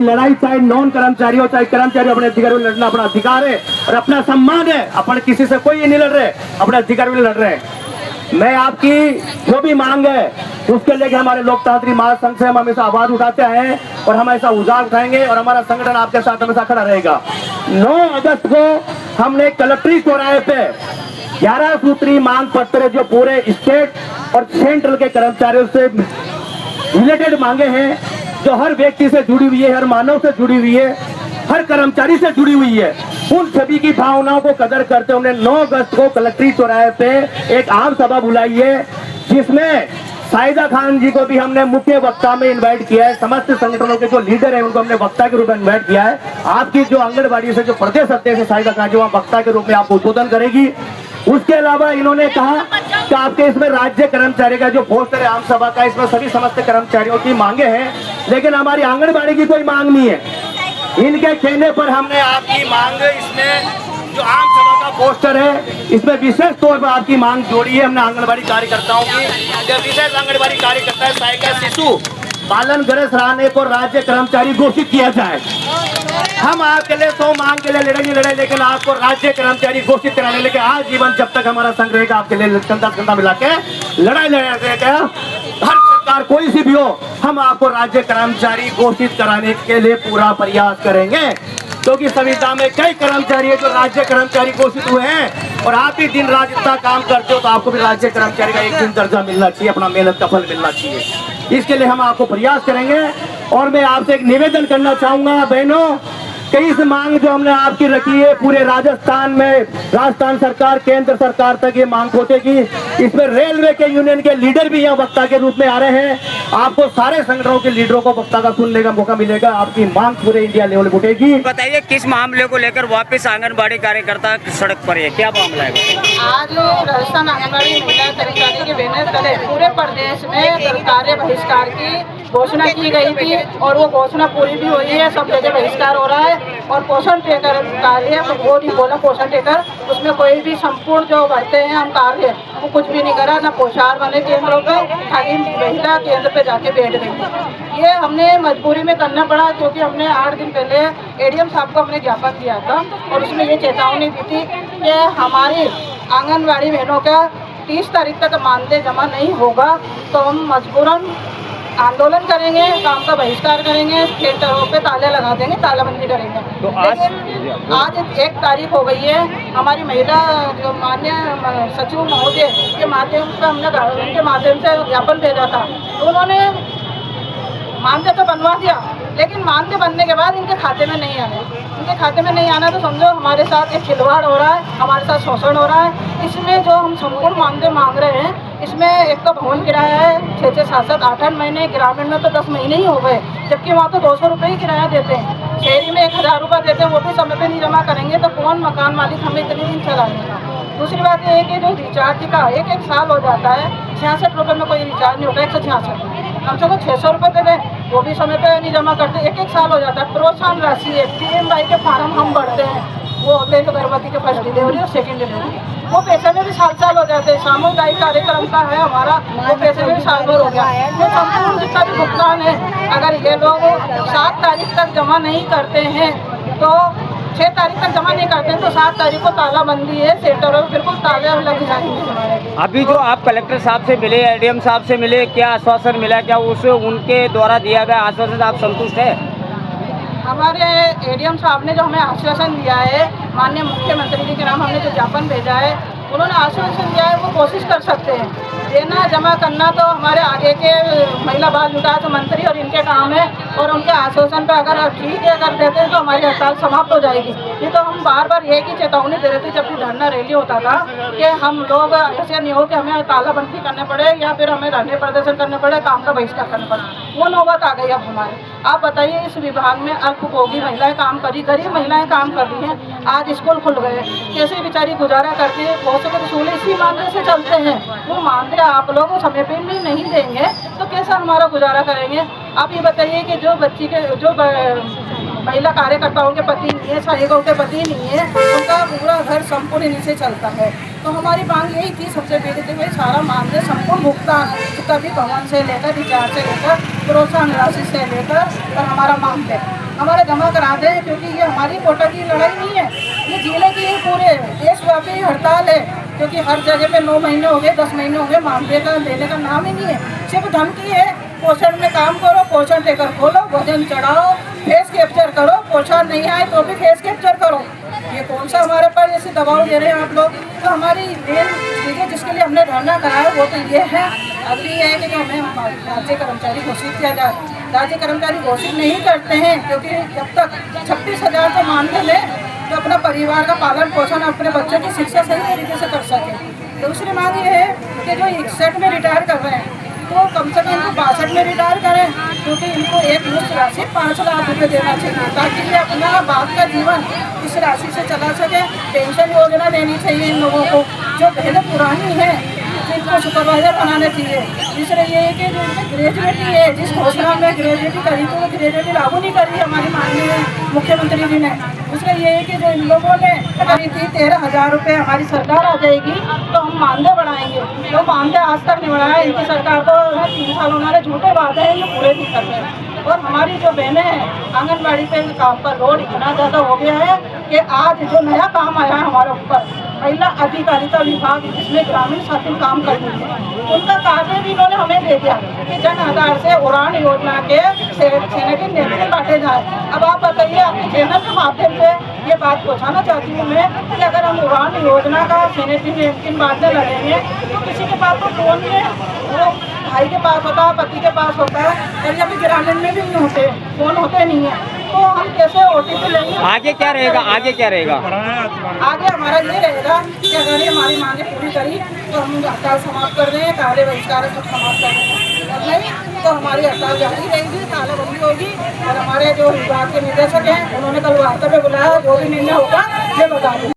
लड़ाई चाहे नॉन कर्मचारी हो चाहे कर्मचारी, अपने अधिकारियों में लड़ना अपना अधिकार है और अपना सम्मान है। अपन किसी से कोई नहीं लड़ रहे, अपने अधिकारियों में लड़ रहे हैं। मैं आपकी जो भी मांग है उसके लेके हमारे लोकतांत्रिक महासंघ से हम हमेशा आवाज उठाते हैं और हम ऐसा उजागर उठाएंगे और हमारा संगठन आपके साथ हमेशा खड़ा रहेगा। 9 अगस्त को हमने कलेक्ट्री चौराहे पे 11 सूत्री मांग पत्र जो पूरे स्टेट और सेंट्रल के कर्मचारियों से रिलेटेड मांगे हैं, जो हर व्यक्ति से जुड़ी हुई है, हर मानव से जुड़ी हुई है, हर कर्मचारी से जुड़ी हुई है, उन सभी की भावनाओं को कदर करते हमने 9 अगस्त को कलेक्ट्री चौराहे पे एक आम सभा बुलाई है, जिसमें साहिदा खान जी को भी हमने मुख्य वक्ता में इनवाइट किया है। समस्त संगठनों के जो लीडर हैं उनको हमने वक्ता के रूप में इनवाइट किया है। आपकी जो आंगनबाड़ी से जो प्रदेश अध्यक्ष है साहिदा खान जी, वहाँ वक्ता के रूप में आपको उद्बोधन करेगी। उसके अलावा इन्होंने कहा कि आपके इसमें राज्य कर्मचारी का जो पोस्टर है आम सभा का, इसमें सभी समस्त कर्मचारियों की मांगे हैं, लेकिन हमारी आंगनबाड़ी की कोई मांग नहीं है। इनके कहने पर हमने आपकी मांग, इसमें जो आम सभा का पोस्टर है इसमें विशेष तौर पर आपकी मांग जोड़ी है। हमने आंगनबाड़ी कार्यकर्ताओं की, जब विशेष आंगनबाड़ी कार्यकर्ता है सहायिका शिशु पालन गृह सराहने को राज्य कर्मचारी घोषित किया जाए। हम आपके लिए 100 मांग के लिए लड़े, लेकिन आपको राज्य कर्मचारी घोषित कराने, लेकिन आज जीवन जब तक हमारा संघ रहेगा आपके लिए कंधा मिला के लड़ाई लड़ेगा। हर सरकार कोई सी भी हो, हम आपको राज्य कर्मचारी घोषित कराने के लिए पूरा प्रयास करेंगे, क्योंकि संविधान में कई कर्मचारी है जो राज्य कर्मचारी घोषित हुए हैं और आप भी दिन रात इतना काम करते हो तो आपको भी राज्य कर्मचारी का एक दिन दर्जा मिलना चाहिए, अपना मेहनत का फल मिलना चाहिए। इसके लिए हम आपको प्रयास करेंगे। और मैं आपसे एक निवेदन करना चाहूंगा बहनों, कई मांग जो हमने आपकी रखी है पूरे राजस्थान में, राजस्थान सरकार केंद्र सरकार तक ये मांग पहुंचेगी। इसमें रेलवे के यूनियन के लीडर भी यहाँ वक्ता के रूप में आ रहे हैं। आपको सारे संगठनों के लीडरों को वक्ता का सुनने का मौका मिलेगा। आपकी मांग पूरे इंडिया लेवल पर उठेगी। बताइए किस मामले को लेकर वापस आंगनबाड़ी कार्यकर्ता सड़क पर है, क्या मामला है? आज राजस्थान आंगनबाड़ी महिला कर्मचारी के बैनर तले पूरे प्रदेश में कार्य बहिष्कार की घोषणा की गई थी और वो घोषणा पूरी भी हुई है। सब जगह बहिष्कार हो रहा है और पोषण टेकर कार्य वो नहीं बोला पोषण टेकर, उसमें कोई भी संपूर्ण जो बढ़ते हैं हम कार्य वो कुछ भी नहीं करा, ना पोषार बने केंद्रों पे, खाली महिला केंद्र पे जाके बैठ गई। ये हमने मजबूरी में करना पड़ा, क्योंकि हमने 8 दिन पहले एडीएम साहब को हमने ज्ञापन दिया था और उसमें ये चेतावनी दी थी कि हमारी आंगनबाड़ी बहनों का 30 तारीख तक मानदेय जमा नहीं होगा तो हम मजबूरन आंदोलन करेंगे, काम का बहिष्कार करेंगे, थिएटरों पे ताले लगा देंगे, तालाबंदी करेंगे। तो आज 1 तारीख हो गई है। हमारी महिला जो माननीय सचिव महोदय के माध्यम से हमने उनके माध्यम से ज्ञापन भेजा था, तो उन्होंने मानदेय तो बनवा दिया, लेकिन मानदेय बनने के बाद इनके खाते में नहीं आया। इनके खाते में नहीं आना तो समझो हमारे साथ एक खिलवाड़ हो रहा है, हमारे साथ शोषण हो रहा है। इसमें जो हम संपूर्ण मानदेय मांग रहे हैं, इसमें एक तो भवन किराया है 6-6, 7-7, 8-8 महीने, ग्रामीण में तो 10 महीने ही हो गए, जबकि वहाँ तो 200 रुपये ही किराया देते हैं। शहरी में 1000 रुपये देते हैं, वो भी समय पे नहीं जमा करेंगे तो कौन मकान मालिक हमें इतने दिन चलाएगा। दूसरी बात ये है कि जो रिचार्ज का 1-1 साल हो जाता है, 66 रुपये में कोई रिचार्ज नहीं होता, 166 हम सबको 600 रुपये दे दें, वो भी समय पे नहीं जमा करते, 1-1 साल हो जाता है। प्रोत्साहन राशि है, PMY के फार्म हम भरते हैं, वो होते हैं तो गर्भवती के फर्स्ट डिलीवरी और सेकेंड डिलीवरी, वो पैसे में भी साल हो जाते हैं। सामुदायिक कार्यक्रम का है हमारा, वो पैसे में भी साल भर हो गया। ये संपूर्ण जितना भी भुगतान है, अगर ये लोग 7 तारीख तक जमा नहीं करते हैं तो 6 तारीख तक जमा नहीं करते हैं तो 7 तारीख को तालाबंदी है, सेंटरों में बिल्कुल ताले लग जाएंगे। अभी जो आप कलेक्टर साहब से मिले, एडीएम साहब से मिले, क्या आश्वासन मिला, क्या उस उनके द्वारा दिया गया आश्वासन आप संतुष्ट है? हमारे एडीएम साहब ने जो हमें आश्वासन दिया है, माननीय मुख्यमंत्री जी के नाम हमने जो ज्ञापन भेजा है, उन्होंने आश्वासन दिया है वो कोशिश कर सकते हैं। देना जमा करना तो हमारे आगे के महिला बाल विकास मंत्री और इनके काम है, और उनके आश्वासन पे अगर ठीक है अगर देते हैं तो हमारी हड़ताल समाप्त हो जाएगी। ये तो हम बार बार एक ही चेतावनी दे रहे थे जब भी धरना रैली होता था कि हम लोग ऐसे नहीं हो कि हमें तालाबंदी करने पड़े या फिर हमें धरने प्रदर्शन करने पड़े, काम का बहिष्कार करना पड़े। वो नौबत आ गई अब हमारे। आप बताइए, इस विभाग में अल्पभोगी महिलाएं काम करी, गरीब महिलाएं काम कर रही हैं, आज स्कूल खुल गए, कैसे बेचारी गुजारा करती है? बहुत से स्कूल इसी मानदेय से चलते हैं, वो मानदेय आप लोग समय पे भी नहीं देंगे तो कैसा हमारा गुजारा करेंगे? आप ये बताइए कि जो बच्ची के जो महिला कार्यकर्ताओं के पति नहीं है, सहायकों के पति नहीं है, उनका पूरा घर संपूर्ण इन्हीं से चलता है। तो हमारी मांग यही थी सबसे पहले थी भाई सारा मानदेय संपूर्ण भुगतान जितना भी भवन से लेकर रिचार्ज से लेकर प्रोत्साहन राशि से लेकर और हमारा मानदेय हमारे जमा करा दें, क्योंकि ये हमारी कोटा की लड़ाई नहीं है, ये जिले की पूरे देशव्यापी हड़ताल है। क्योंकि हर जगह पे 9 महीने हो गए, 10 महीने हो गए, मामले का देने का नाम ही नहीं है, सिर्फ धमकी है। पोषण में काम करो, पोषण टेकर खोलो, वजन चढ़ाओ, फेस कैप्चर करो, पोषण नहीं आए तो भी फेस कैप्चर करो। ये कौन सा हमारे पर ऐसे दबाव दे रहे हैं आप लोग। तो हमारी मेन चीज़ें जिसके लिए हमने धरना कराया वो तो ये है, अगली है कि हमें राज्य कर्मचारी घोषित किया जाए। राज्य कर्मचारी घोषित नहीं करते हैं, क्योंकि जब तक 36,000 तो मानते लें तो अपना परिवार का पालन पोषण, अपने बच्चों की शिक्षा सही तरीके से कर सके। दूसरी मांग ये है कि जो 61 में रिटायर कर रहे हैं तो कम से कम इनको 62 में रिटायर करें, क्योंकि इनको एक मुश्त राशि 5 लाख रुपये देना चाहिए, ताकि ये अपना बाद का जीवन इस राशि से चला सके। पेंशन योजना देनी चाहिए इन लोगों को, जो पहले पुरानी है जिनको सुपरवाइजर बनाना चाहिए। तीसरे ये है कि जो ग्रेजुएटी है, जिस घोषणा में ग्रेजुएटी करी तो वो ग्रेजुएटी लागू नहीं करी हमारी माननीय मुख्यमंत्री जी ने। दूसरा ये है कि जो इन लोगों ने करी थी 13,000 रुपये, हमारी सरकार आ जाएगी तो हम मानदेय बढ़ाएंगे, तो मानदेय आज तक नहीं बढ़ाया इनकी सरकार को। 3 साल उन्होंने झूठे वादे हैं, ये पूरे नहीं कर रहे। और हमारी जो बहनें हैं आंगनबाड़ी पे काम पर लोड इतना ज़्यादा हो गया है कि आज जो नया काम आया है हमारे ऊपर, महिला अधिकारिता विभाग जिसमें ग्रामीण साथी काम करते हैं, उनका कार्य भी इन्होंने हमें दे दिया कि जन आधार से उड़ान योजना के सैनिटरी नैपकिन बांटे जाए। अब आप बताइए, आपके चैनल के माध्यम से ये बात पहुँचाना चाहती हूँ मैं कि अगर हम उड़ान योजना का सैनिटरी नैपकिन बांटने लगेंगे तो किसी के पास तो फोन है, वो भाई के पास होता है, पति के पास होता है, कहीं अभी ग्रामीण में भी नहीं होते, फोन होते नहीं है, तो हम कैसे OTP लेंगे। आगे क्या रहेगा, आगे क्या रहेगा? आगे हमारा ये रहेगा कि अगर ये हमारी मांगे पूरी करी तो हम हड़ताल समाप्त कर दें, कार्य बहिष्कार सब समाप्त कर दें, और नहीं तो हमारी हड़ताल जारी रहेगी, तालाबंदी होगी। और हमारे जो विभाग के निदेशक हैं उन्होंने कल वार्ता में बुलाया, जो भी निर्णय होगा ये बता दें।